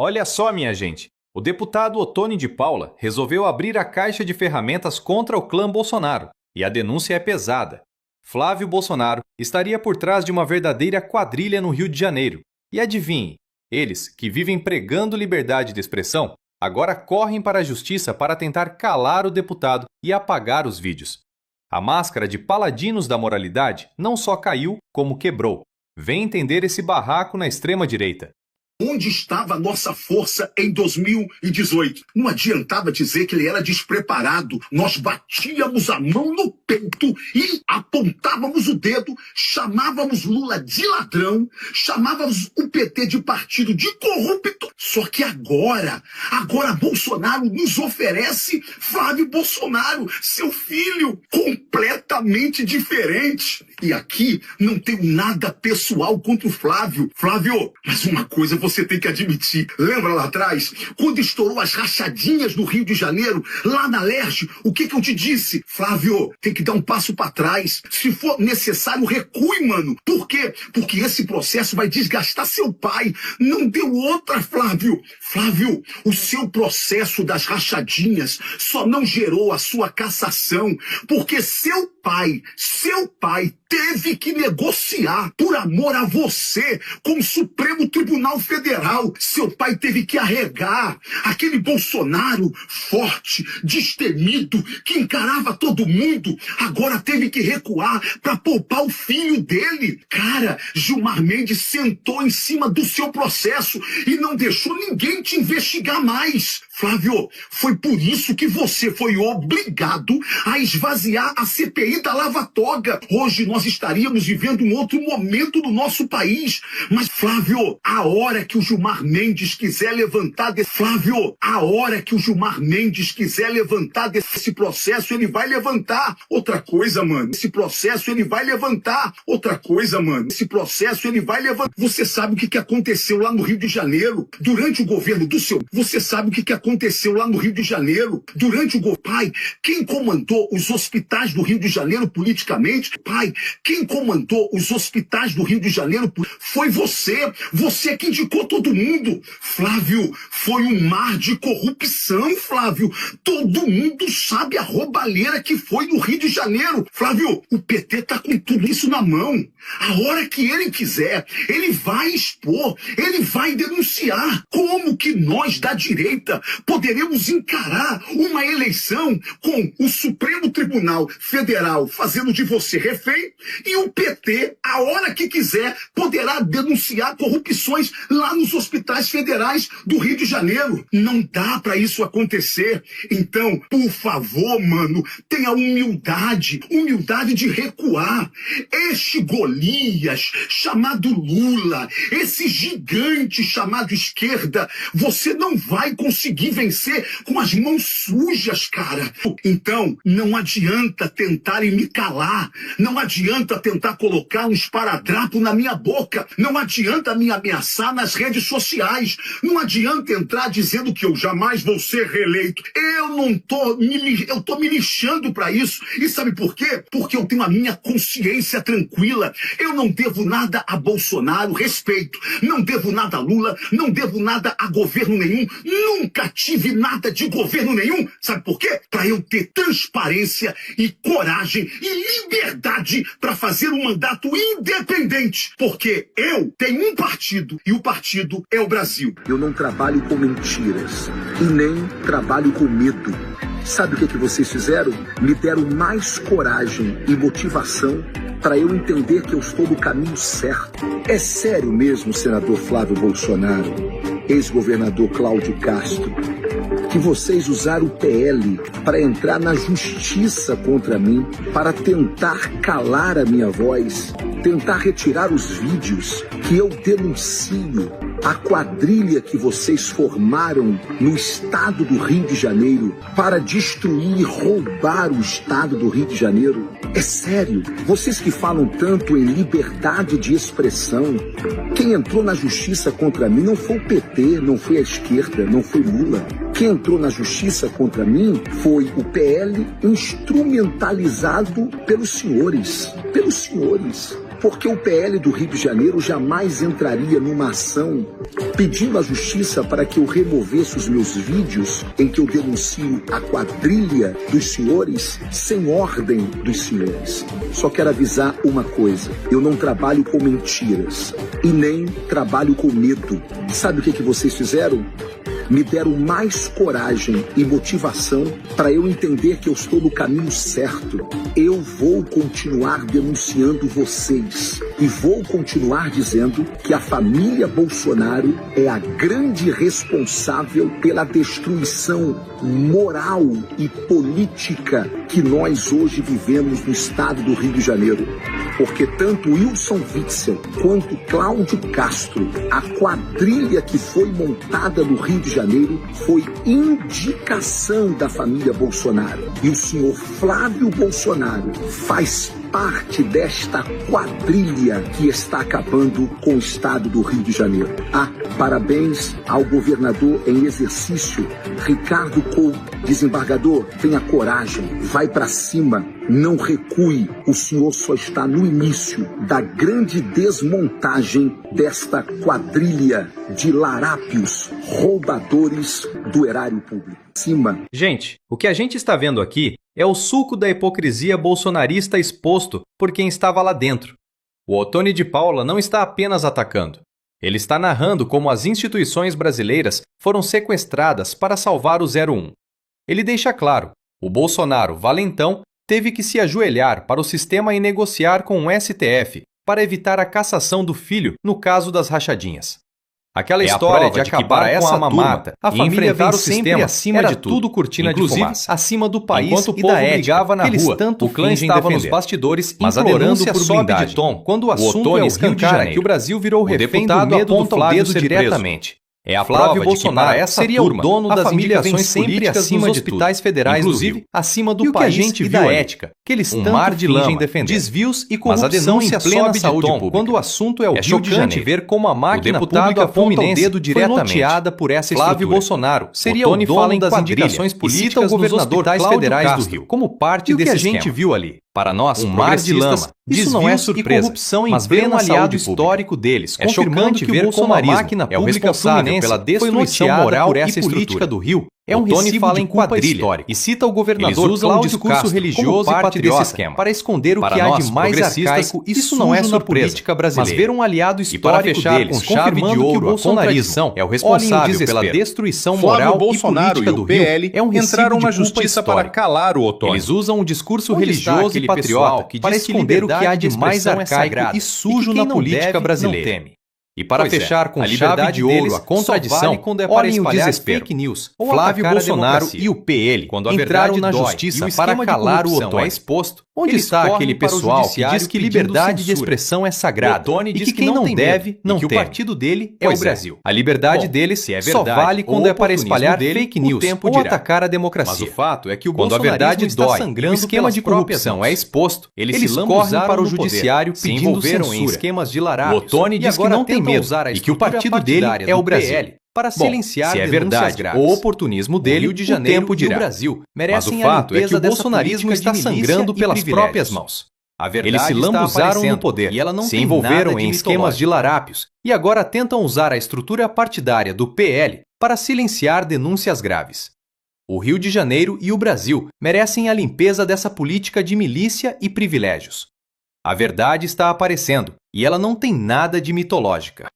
Olha só, minha gente. O deputado Ottoni de Paula resolveu abrir a caixa de ferramentas contra o clã Bolsonaro. E a denúncia é pesada. Flávio Bolsonaro estaria por trás de uma verdadeira quadrilha no Rio de Janeiro. E adivinhe, eles, que vivem pregando liberdade de expressão, agora correm para a justiça para tentar calar o deputado e apagar os vídeos. A máscara de paladinos da moralidade não só caiu, como quebrou. Vem entender esse barraco na extrema-direita. Onde estava a nossa força em 2018? Não adiantava dizer que ele era despreparado. Nós batíamos a mão no peito e apontávamos o dedo, chamávamos Lula de ladrão, chamávamos o PT de partido de corrupto. Só que agora Bolsonaro nos oferece Flávio Bolsonaro, seu filho, completamente diferente. E aqui não tenho nada pessoal contra o Flávio. Flávio, mas uma coisa você tem que admitir. Lembra lá atrás, quando estourou as rachadinhas no Rio de Janeiro, lá na Lerge, o que eu te disse? Flávio, tem que dar um passo para trás. Se for necessário, recue, mano. Por quê? Porque esse processo vai desgastar seu pai. Não deu outra, Flávio. Flávio, o seu processo das rachadinhas só não gerou a sua cassação, porque seu pai teve que negociar por amor a você com o Supremo Tribunal Federal. Seu pai teve que arregar. Aquele Bolsonaro forte, destemido, que encarava todo mundo, agora teve que recuar para poupar o filho dele. Cara, Gilmar Mendes sentou em cima do seu processo e não deixou ninguém te investigar mais. Flávio, foi por isso que você foi obrigado a esvaziar a CPI da Lava Toga. Hoje nós estaríamos vivendo um outro momento do nosso país. Mas, Flávio, a hora que o Gilmar Mendes quiser levantar desse... Flávio, a hora que o Gilmar Mendes quiser levantar desse processo, ele vai levantar. Outra coisa, mano, esse processo ele vai levantar. Outra coisa, mano, esse processo ele vai levantar. Você sabe o que aconteceu lá no Rio de Janeiro? Durante o governo do seu... Você sabe o que aconteceu lá no Rio de Janeiro? Durante o pai, quem comandou os hospitais do Rio de Janeiro politicamente? Pai, quem comandou os hospitais do Rio de Janeiro foi você. Você que indicou todo mundo. Flávio, foi um mar de corrupção, Flávio. Todo mundo sabe a roubalheira que foi no Rio de Janeiro. Flávio, o PT tá com tudo isso na mão. A hora que ele quiser, ele vai expor, ele vai denunciar. Como que nós da direita poderemos encarar uma eleição com o Supremo Tribunal Federal fazendo de você refém e o PT, a hora que quiser, poderá denunciar corrupções lá nos hospitais federais do Rio de Janeiro? Não dá para isso acontecer. Então, por favor, mano, tenha humildade de recuar. Este Golias chamado Lula, esse gigante chamado esquerda, você não vai conseguir vencer com as mãos sujas, cara. Então, não adianta tentarem me calar, não adianta tentar colocar um esparadrapo na minha boca, não adianta me ameaçar nas redes sociais, não adianta entrar dizendo que eu jamais vou ser reeleito. Eu tô me lixando pra isso. E sabe por quê? Porque eu tenho a minha consciência tranquila. Eu não devo nada a Bolsonaro, respeito. Não devo nada a Lula, não devo nada a governo nenhum. Nunca tive nada de governo nenhum. Sabe por quê? Pra eu ter transparência e coragem e liberdade pra fazer um mandato independente. Porque eu tenho um partido e o partido é o Brasil. Eu não trabalho com mentiras e nem trabalho com medo. Sabe o que vocês fizeram? Me deram mais coragem e motivação para eu entender que eu estou no caminho certo. É sério mesmo, senador Flávio Bolsonaro, ex-governador Cláudio Castro, que vocês usaram o PL para entrar na justiça contra mim, para tentar calar a minha voz, tentar retirar os vídeos que eu denuncio a quadrilha que vocês formaram no estado do Rio de Janeiro para destruir e roubar o estado do Rio de Janeiro? É sério? Vocês que falam tanto em liberdade de expressão, quem entrou na justiça contra mim não foi o PT, não foi a esquerda, não foi Lula. Quem entrou na justiça contra mim foi o PL instrumentalizado pelos senhores. Porque o PL do Rio de Janeiro jamais entraria numa ação pedindo à justiça para que eu removesse os meus vídeos em que eu denuncio a quadrilha dos senhores sem ordem dos senhores. Só quero avisar uma coisa, eu não trabalho com mentiras e nem trabalho com medo. Sabe o que vocês fizeram? Me deram mais coragem e motivação para eu entender que eu estou no caminho certo. Eu vou continuar denunciando vocês e vou continuar dizendo que a família Bolsonaro é a grande responsável pela destruição moral e política que nós hoje vivemos no estado do Rio de Janeiro. Porque tanto Wilson Witzel quanto Cláudio Castro, a quadrilha que foi montada no Rio de Janeiro foi indicação da família Bolsonaro. E o senhor Flávio Bolsonaro faz parte desta quadrilha que está acabando com o estado do Rio de Janeiro. Parabéns ao governador em exercício, Ricardo Couto. Desembargador, tenha coragem, vai para cima, não recue. O senhor só está no início da grande desmontagem desta quadrilha de larápios, roubadores do erário público. Cima. Gente, o que a gente está vendo aqui é o suco da hipocrisia bolsonarista exposto por quem estava lá dentro. O Ottoni de Paula não está apenas atacando. Ele está narrando como as instituições brasileiras foram sequestradas para salvar o 01. Ele deixa claro, o Bolsonaro valentão teve que se ajoelhar para o sistema e negociar com o STF para evitar a cassação do filho no caso das rachadinhas. Aquela história de acabar com a mamata e enfrentar o sistema acima de tudo cortina de fumaça, acima do país enquanto o povo brigava na rua. O clã estava nos bastidores implorando por blindagem. De tom quando o assunto é o Rio de Janeiro, que o Brasil virou refém do medo do Flávio ser diretamente. É a Flávio Bolsonaro essa seria turma, o dono das indicações políticas acima dos hospitais federais, inclusive acima do país e gente da ética, que eles tanto mar de lama, desvios e corrupção em plena saúde pública. Quando o assunto é o Rio de Janeiro, ver como a máquina pública fluminense foi loteada por essa estrutura. Flávio Bolsonaro seria o dono das indicações políticas dos hospitais federais do Rio, como parte desse esquema. O que a gente viu ali? Para nós, mar de lama, isso não é surpresa, e corrupção em pleno aliado histórico deles, confirmando que o bolsonarismo é o responsável pela destruição moral e política do Rio. É um recibo de culpa histórica. E cita o governador Cláudio discurso religioso e patriota para esconder o que há de mais arcaico e isso não é na política brasileira. Mas ver um aliado histórico deles confirmando que o bolsonarismo é o responsável pela destruição moral e política do Rio é um recibo de culpa histórica para calar o Ottoni. Eles usam um discurso religioso e patriota para esconder o que há de mais arcaico e sujo na política brasileira. E para fechar com chave de ouro a contradição, olhem o desespero. Fake news, Flávio Bolsonaro e o PL quando entraram na justiça para calar o Ottoni. É exposto. Onde está aquele pessoal que diz que liberdade de expressão é sagrada e que quem não deve, não tem. Que o partido dele é o Brasil. A liberdade deles só vale quando é para espalhar fake news ou atacar a democracia. Mas o fato é que o quando a verdade dói, o esquema de corrupção é exposto, eles correm para o judiciário pedindo censura. Em esquemas de larápios. O Ottoni diz que não tem medo e que o partido dele é o Brasil. Para silenciar se é verdade o oportunismo dele, o Rio de Janeiro e o Brasil merecem. Mas o fato é que o bolsonarismo está sangrando pelas próprias mãos. Eles se lambuzaram no poder, e ela não se envolveram em esquemas de larápios e agora tentam usar a estrutura partidária do PL para silenciar denúncias graves. O Rio de Janeiro e o Brasil merecem a limpeza dessa política de milícia e privilégios. A verdade está aparecendo e ela não tem nada de mitológica.